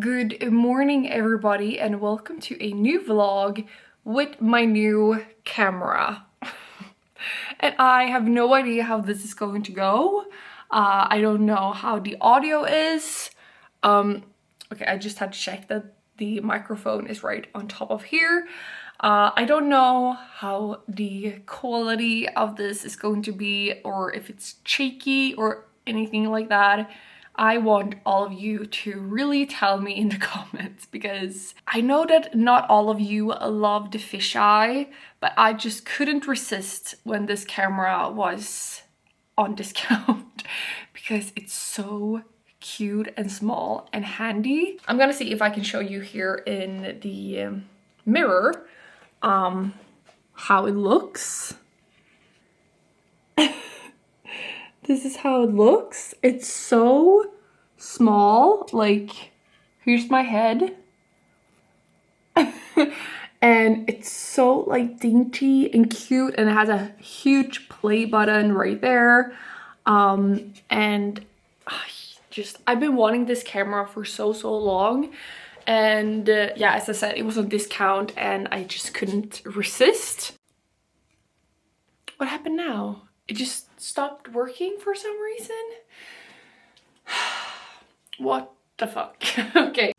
Good morning everybody and welcome to a new vlog with my new camera. And I have no idea how this is going to go. I don't know how the audio is. Okay, I just had to check that the microphone is right on top of here. I don't know how the quality of this is going to be, or if it's shaky or anything like that. I want all of you to really tell me in the comments, because I know that not all of you love the fisheye, but I just couldn't resist when this camera was on discount because it's so cute and small and handy. I'm gonna see if I can show you here in the mirror how it looks. This is how it looks. It's so small, like here's my head. And it's so like dainty and cute, and it has a huge play button right there. And I've been wanting this camera for so long, and yeah, as I said, it was on discount and I just couldn't resist. What happened now? It just stopped working for some reason. What the fuck? Okay,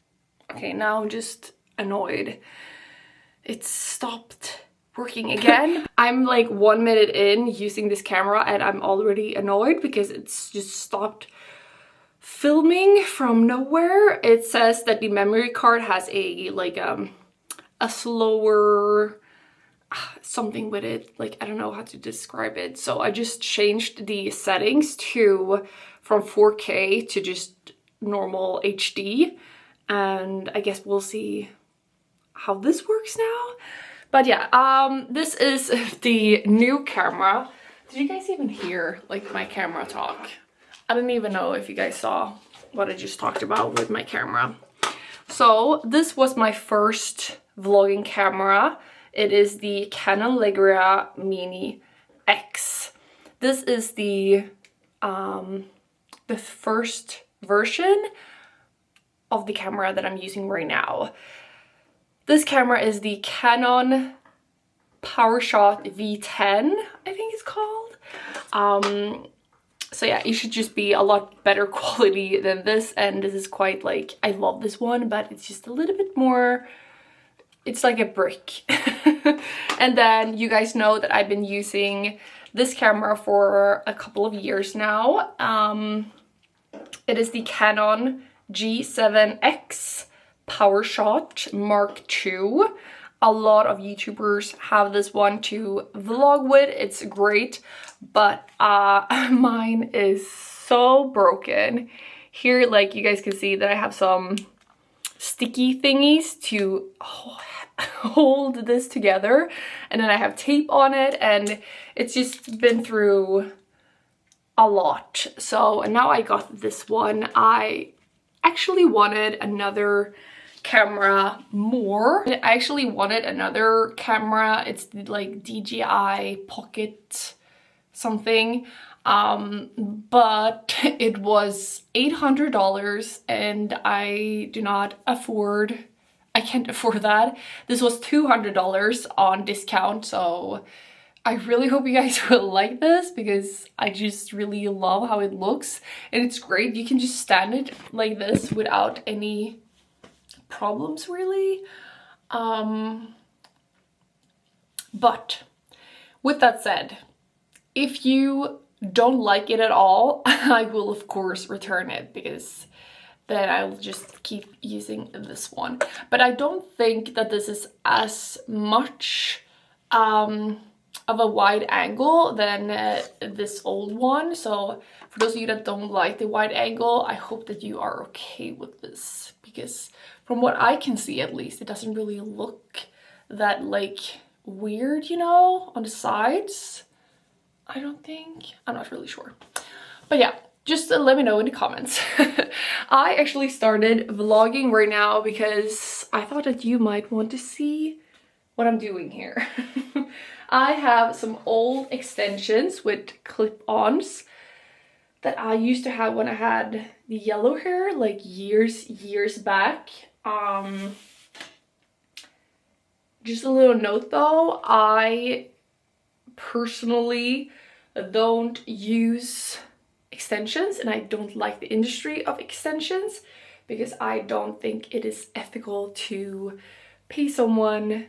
now I'm just annoyed. It stopped working again. I'm like 1 minute in using this camera and I'm already annoyed because it's just stopped filming from nowhere. It says that the memory card has a slower something with it, like I don't know how to describe it. So I just changed the settings from 4K to just normal HD, and I guess we'll see how this works now. But yeah, this is the new camera. Did you guys even hear like my camera talk? I don't even know if you guys saw what I just talked about with my camera. So this was my first vlogging camera. It is the Canon Legria Mini X. This is the first version of the camera that I'm using right now. This camera is the Canon PowerShot V10, I think it's called. So yeah, it should just be a lot better quality than this, and this is quite like, I love this one, but it's just a little bit more, it's like a brick. And then you guys know that I've been using this camera for a couple of years now. It is the Canon G7X PowerShot Mark II. A lot of YouTubers have this one to vlog with. It's great, but mine is so broken. Here, like you guys can see that I have some sticky thingies to hold this together, and then I have tape on it, and it's just been through a lot. So now I got this one. I actually wanted another camera more. I actually wanted another camera. It's like DJI Pocket something, but it was $800 and I can't afford that. This was $200 on discount, so I really hope you guys will like this because I just really love how it looks, and it's great. You can just stand it like this without any problems really. But with that said, if you don't like it at all, I will of course return it, because then I'll just keep using this one. But I don't think that this is as much of a wide angle than this old one. So for those of you that don't like the wide angle, I hope that you are okay with this, because from what I can see at least, it doesn't really look that like weird, you know, on the sides. I don't think, I'm not really sure. But yeah, just let me know in the comments. I actually started vlogging right now because I thought that you might want to see what I'm doing here. I have some old extensions with clip-ons that I used to have when I had the yellow hair like years back. Just a little note though, I personally don't use extensions, and I don't like the industry of extensions because I don't think it is ethical to pay someone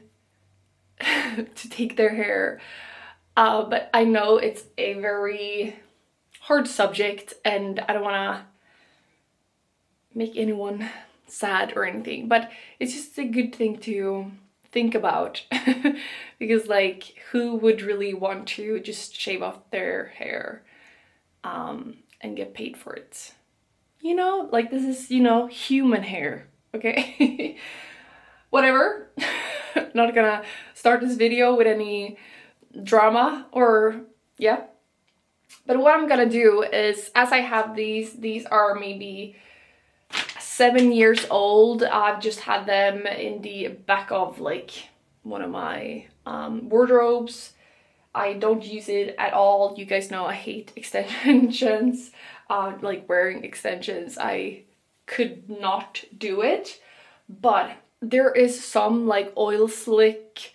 to take their hair. But I know it's a very hard subject and I don't want to make anyone sad or anything, but it's just a good thing to think about because like who would really want to just shave off their hair and get paid for it? You know, like this is, you know, human hair, okay? Whatever. Not gonna start this video with any drama or yeah. But what I'm gonna do is, as I have these are maybe 7 years old. I've just had them in the back of like one of my wardrobes. I don't use it at all. You guys know I hate extensions. Like wearing extensions, I could not do it. But there is some like oil slick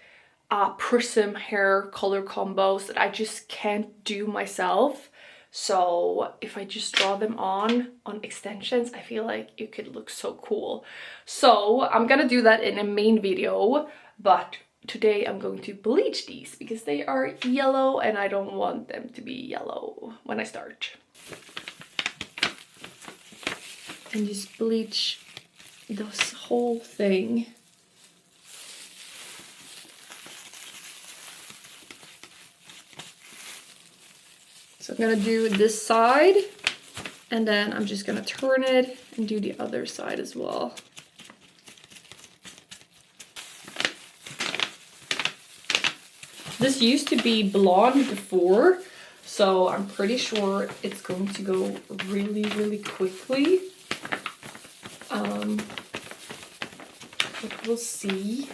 prism hair color combos that I just can't do myself. So if I just draw them on extensions, I feel like it could look so cool. So I'm gonna do that in a main video, but today I'm going to bleach these because they are yellow and I don't want them to be yellow when I start. And just bleach this whole thing. So I'm gonna do this side and then I'm just gonna turn it and do the other side as well. This used to be blonde before, so I'm pretty sure it's going to go really quickly. But we'll see.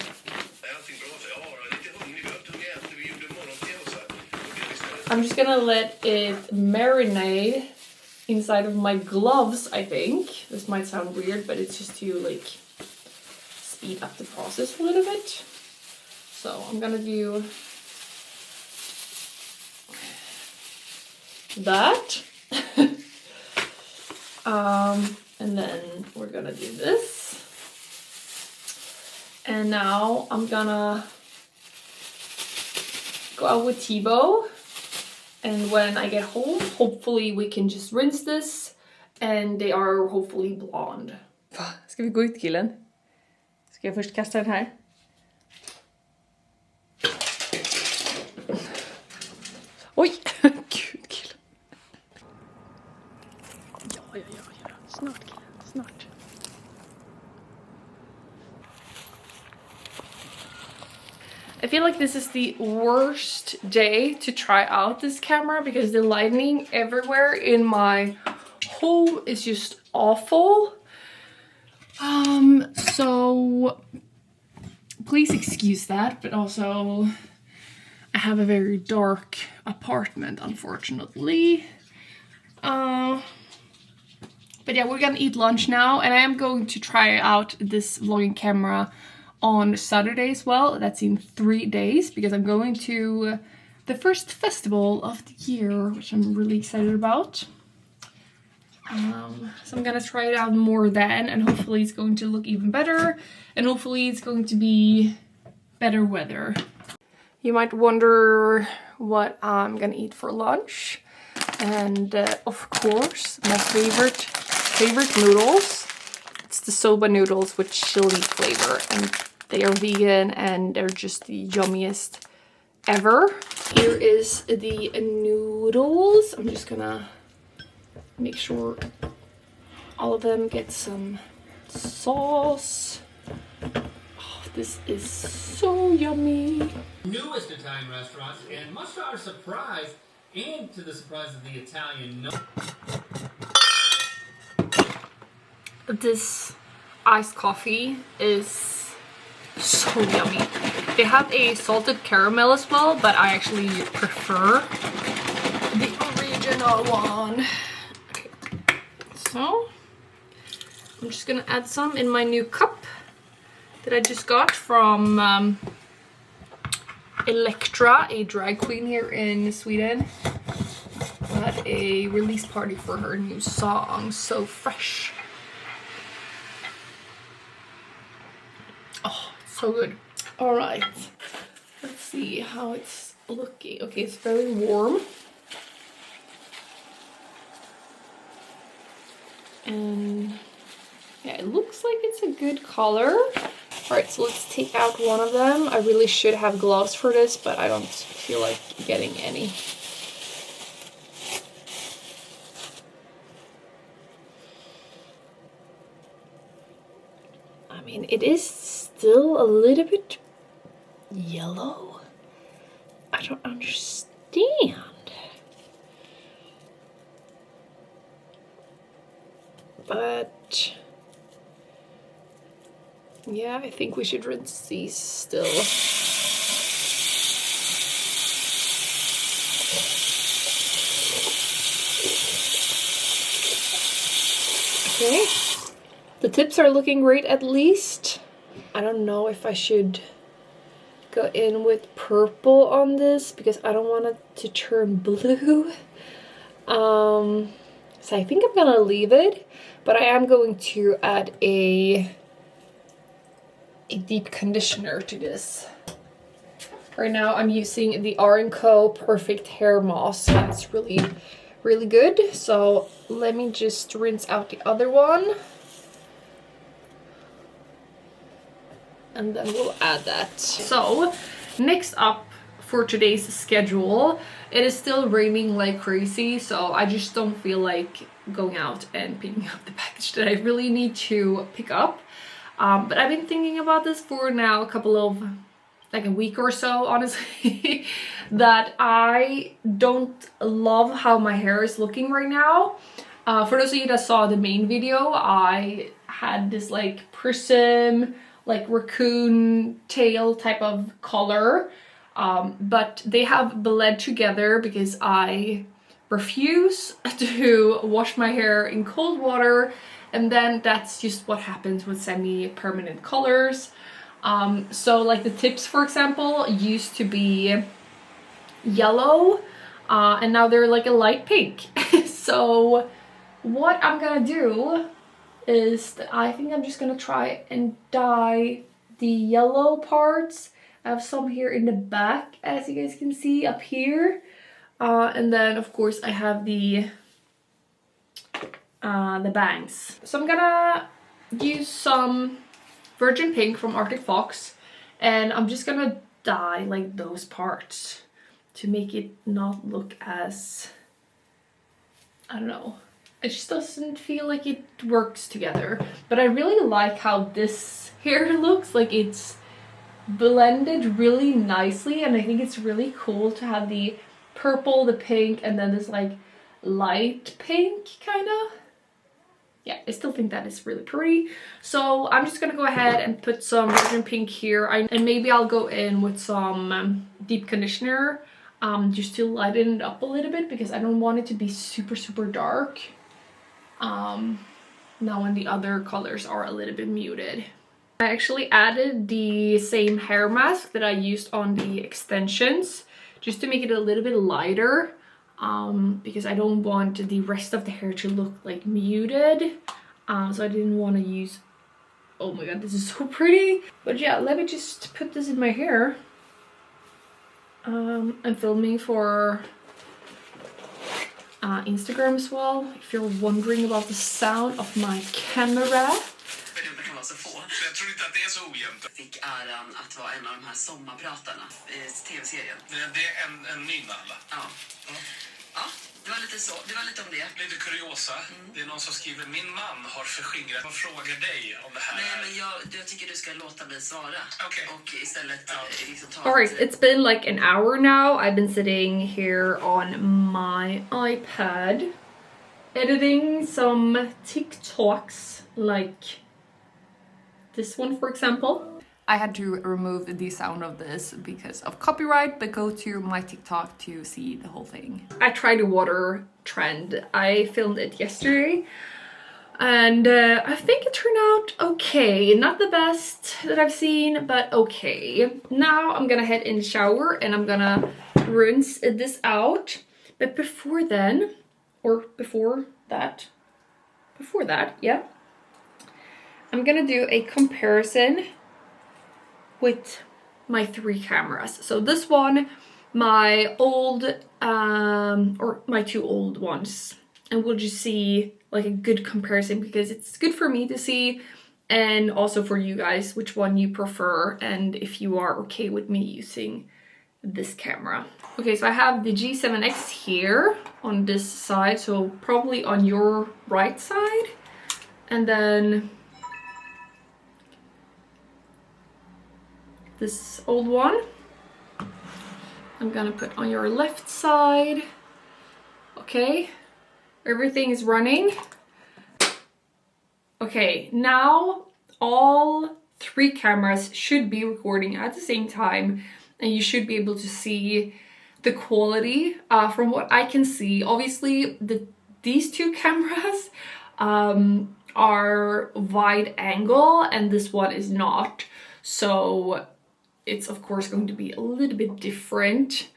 I'm just gonna let it marinate inside of my gloves, I think. This might sound weird, but it's just to like speed up the process a little bit. So I'm gonna do that. And then we're gonna do this. And now I'm gonna go out with T-bow. And when I get home, hopefully we can just rinse this and they are hopefully blonde. Ska vi gå ut, killen? Ska jag först kasta den här? Oj! Gud, killen. Ja. Snart, killen. Snart. I feel like this is the worst day to try out this camera because the lighting everywhere in my home is just awful. So please excuse that, but also I have a very dark apartment, unfortunately. But yeah, we're gonna eat lunch now and I am going to try out this vlogging camera on Saturday as well. That's in 3 days because I'm going to the first festival of the year, which I'm really excited about. So I'm gonna try it out more then and hopefully it's going to look even better and hopefully it's going to be better weather. You might wonder what I'm gonna eat for lunch, and of course my favorite noodles. It's the soba noodles with chili flavor and they are vegan and they're just the yummiest ever. Here is the noodles. I'm just gonna make sure all of them get some sauce. Oh, this is so yummy. Newest Italian restaurants, and much to our surprise and to the surprise of the Italian. This iced coffee is so yummy. They have a salted caramel as well, but I actually prefer the original one. Okay. So I'm just gonna add some in my new cup that I just got from Electra, a drag queen here in Sweden. We had a release party for her new song, So Fresh. Oh, it's so good. All right, let's see how it's looking. Okay, it's very warm. And yeah, it looks like it's a good color. All right, so let's take out one of them. I really should have gloves for this, but I don't feel like getting any. I mean, it is still a little bit yellow. I don't understand. But yeah, I think we should rinse these still. Okay, the tips are looking great at least. I don't know if I should go in with purple on this because I don't want it to turn blue. So I think I'm gonna leave it, but I am going to add a deep conditioner to this. Right now I'm using the R&Co Perfect Hair Moss, and it's really good. So let me just rinse out the other one. And then we'll add that. So next up for today's schedule, it is still raining like crazy, so I just don't feel like going out and picking up the package that I really need to pick up. But I've been thinking about this for now a week or so, honestly, that I don't love how my hair is looking right now. For those of you that saw the main video, I had this like prism, like raccoon tail type of color, but they have bled together because I refuse to wash my hair in cold water, and then that's just what happens with semi-permanent colors. So like the tips, for example, used to be yellow, and now they're like a light pink. So what I'm gonna do is that I think I'm just gonna try and dye the yellow parts. I have some here in the back, as you guys can see up here, and then of course I have the bangs. So I'm gonna use some Virgin Pink from Arctic Fox, and I'm just gonna dye like those parts to make it not look as, I don't know, it just doesn't feel like it works together. But I really like how this hair looks, like it's blended really nicely, and I think it's really cool to have the purple, the pink, and then this like light pink kind of. Yeah, I still think that is really pretty. So I'm just gonna go ahead and put some Virgin Pink here, and maybe I'll go in with some deep conditioner just to lighten it up a little bit, because I don't want it to be super dark now when the other colors are a little bit muted. I actually added the same hair mask that I used on the extensions just to make it a little bit lighter, because I don't want the rest of the hair to look like muted, so I didn't want to use, oh my god, this is so pretty. But yeah, let me just put this in my hair. I'm filming for Instagram as well, if you're wondering about the sound of my camera. Jag tror inte att det är så ojämnt. Jag fick äran att vara en av de här sommarpratarna i tv-serien. Det är en ny Nalla. Ja. Ja, det var lite så. Det var lite om det. Lite kuriosa. Det är någon som skriver, min man har förskingrat och frågar dig om det här. Nej, men jag tycker du ska låta mig svara. Okej. Och istället liksom ta... Alright, it's been like an hour now. I've been sitting here on my iPad editing some TikToks, like this one, for example. I had to remove the sound of this because of copyright, but go to my TikTok to see the whole thing. I tried a water trend. I filmed it yesterday, And I think it turned out okay. Not the best that I've seen, but okay. Now I'm gonna head in the shower and I'm gonna rinse this out. But before then, or before that, yeah, I'm gonna do a comparison with my 3 cameras. So this one, my old, or my 2 old ones. And we'll just see like a good comparison because it's good for me to see and also for you guys which one you prefer and if you are okay with me using this camera. Okay, so I have the G7X here on this side, so probably on your right side. And then this old one I'm gonna put on your left side. Okay, everything is running. Okay, now all 3 cameras should be recording at the same time and you should be able to see the quality. From what I can see, obviously these 2 cameras are wide angle and this one is not. So it's of course going to be a little bit different.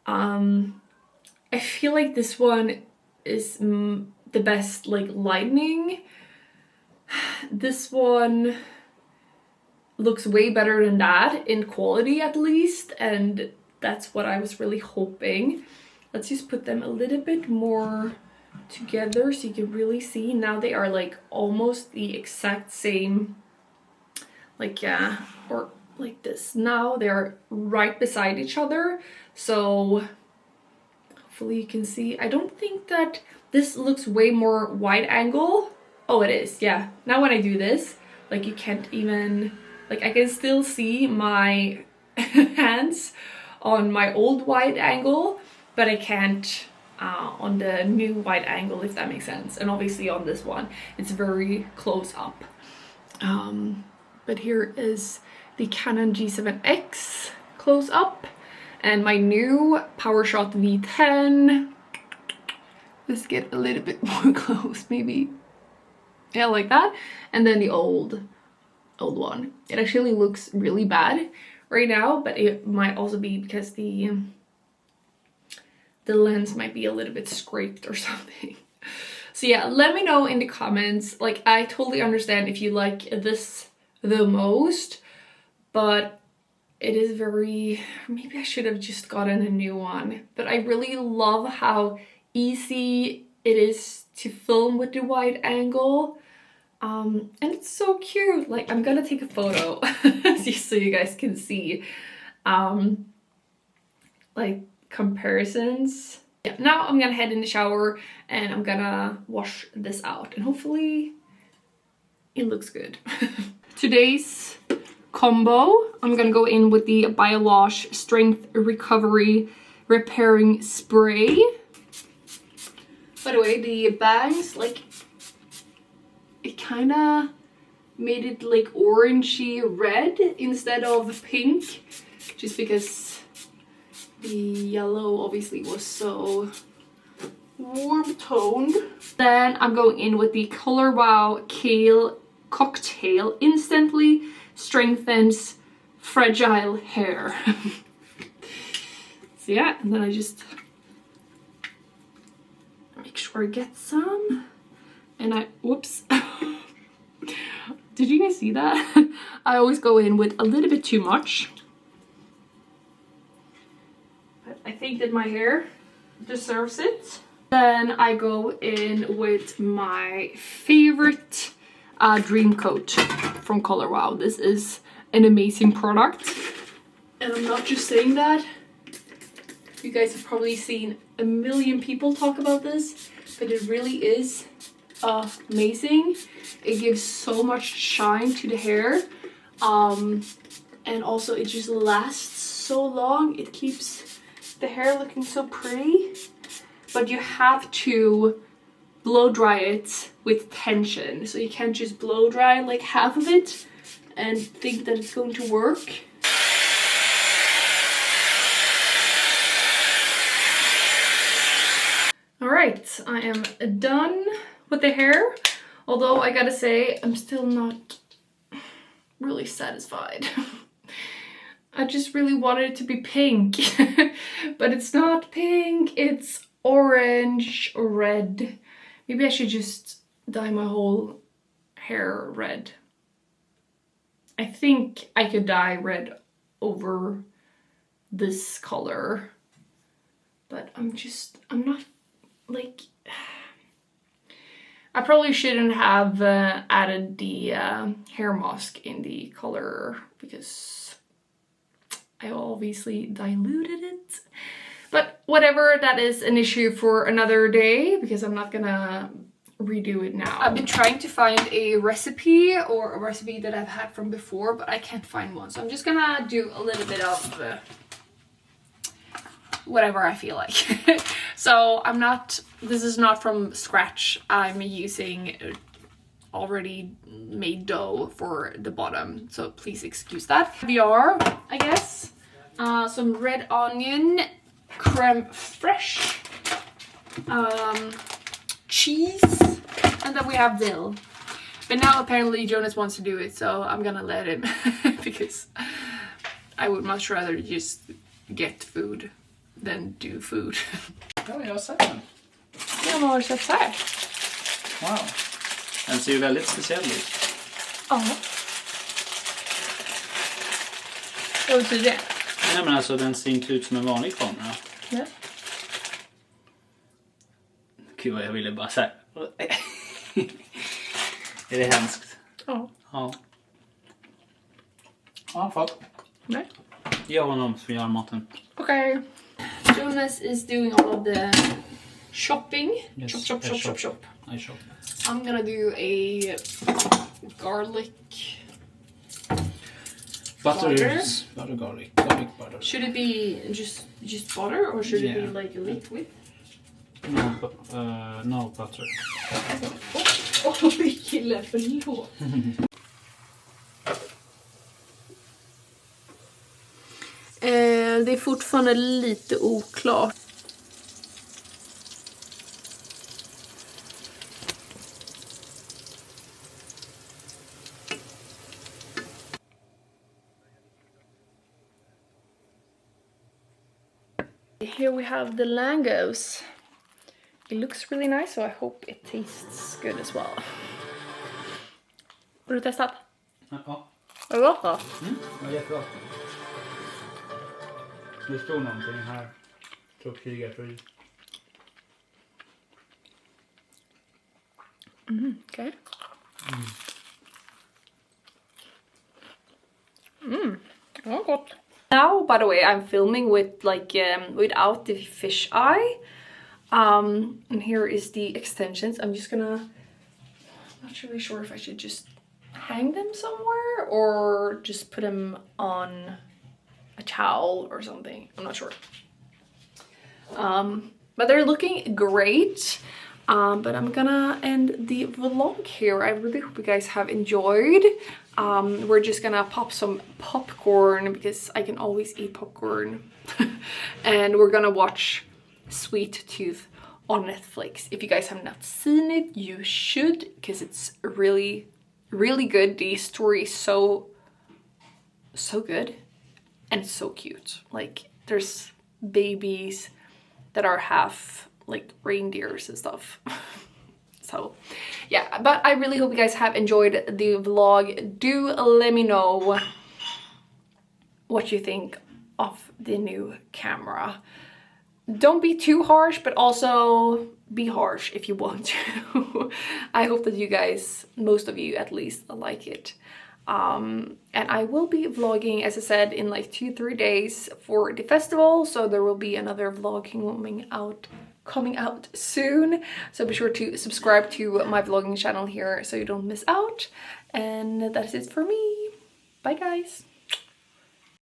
I feel like this one is the best like lighting. This one looks way better than that in quality at least, and that's what I was really hoping. Let's just put them a little bit more together so you can really see. Now they are like almost the exact same, like yeah, or like this. Now they're right beside each other, so hopefully you can see. I don't think that this looks way more wide angle. Oh, it is, yeah. Now when I do this, like you can't even, like I can still see my hands on my old wide angle, but I can't on the new wide angle, if that makes sense. And obviously on this one, it's very close up. But here is the Canon G7X close up and my new PowerShot V10. Let's get a little bit more close, maybe. Yeah, like that. And then the old one. It actually looks really bad right now, but it might also be because the lens might be a little bit scraped or something. So yeah, let me know in the comments. Like, I totally understand if you like this the most, but it is very, maybe I should have just gotten a new one. But I really love how easy it is to film with the wide angle. And it's so cute. Like, I'm gonna take a photo just so you guys can see like comparisons. Yeah, now I'm gonna head in the shower and I'm gonna wash this out and hopefully it looks good. Today's combo, I'm gonna go in with the BioLosh Strength Recovery Repairing Spray. By the way, the bangs, like, it kind of made it like orangey red instead of pink, just because the yellow obviously was so warm toned. Then I'm going in with the Color Wow Kale Cocktail. Instantly strengthens fragile hair. So yeah, and then I just make sure I get some. And I, whoops. Did you guys see that? I always go in with a little bit too much. But I think that my hair deserves it. Then I go in with my favorite Dream Coat from Color Wow. This is an amazing product. And I'm not just saying that. You guys have probably seen a million people talk about this, but it really is amazing. It gives so much shine to the hair, and also it just lasts so long. It keeps the hair looking so pretty, but you have to blow dry it with tension, so you can't just blow dry like half of it and think that it's going to work. Alright, I am done with the hair. Although I gotta say, I'm still not really satisfied. I just really wanted it to be pink, but it's not pink, it's orange or red. Maybe I should just dye my whole hair red. I think I could dye red over this color, but I'm not like, I probably shouldn't have added the hair mask in the color because I obviously diluted it. But whatever, that is an issue for another day because I'm not gonna redo it now. I've been trying to find a recipe or a recipe that I've had from before, but I can't find one. So I'm just gonna do a little bit of whatever I feel like. So this is not from scratch. I'm using already made dough for the bottom, so please excuse that. Caviar, I guess. Some red onion, creme fraiche, cheese, and then we have dill. But now apparently Jonas wants to do it, so I'm gonna let him because I would much rather just get food than do food. Ja, jag har sett den. Ja, vad har du sett så här? Wow. Den ser ju väldigt speciell ut. Ja. Vad betyder det? Nej, men alltså den ser inte ut som en vanlig kamera. Ja. Gud vad jag ville bara säga. Är det hemskt? Ja. Ja. Ja, fuck. Nej. Ge honom som gör maten. Okay. Jonas is doing all of the shopping. Yes, Chop. I shop. I'm gonna do a garlic Butter garlic butter. Should it be just butter or should it be like a liquid? No butter. Oj, kille, förlåt. Det är fortfarande lite oklart. Here we have the langos. It looks really nice, so I hope it tastes good as well. Har du testat? Ja. Var det gott då? Ja, jättebra. Det står någonting här. Okej. Oh, gott. Now, by the way, I'm filming with without the fish eye. And here is the extensions. I'm just gonna, I'm not really sure if I should just hang them somewhere or just put them on a towel or something. I'm not sure. But they're looking great. But I'm gonna end the vlog here. I really hope you guys have enjoyed. We're just gonna pop some popcorn because I can always eat popcorn. And we're gonna watch Sweet Tooth on Netflix. If you guys have not seen it, you should, because it's really, really good. The story is so good and so cute. Like, there's babies that are half like reindeers and stuff. So yeah, but I really hope you guys have enjoyed the vlog. Do let me know what you think of the new camera. Don't be too harsh, but also be harsh if you want to. I hope that you guys, most of you at least, like it. And I will be vlogging, as I said, in like 2-3 days for the festival, so there will be another vlog coming out soon. So be sure to subscribe to my vlogging channel here so you don't miss out. And that's it for me. Bye guys.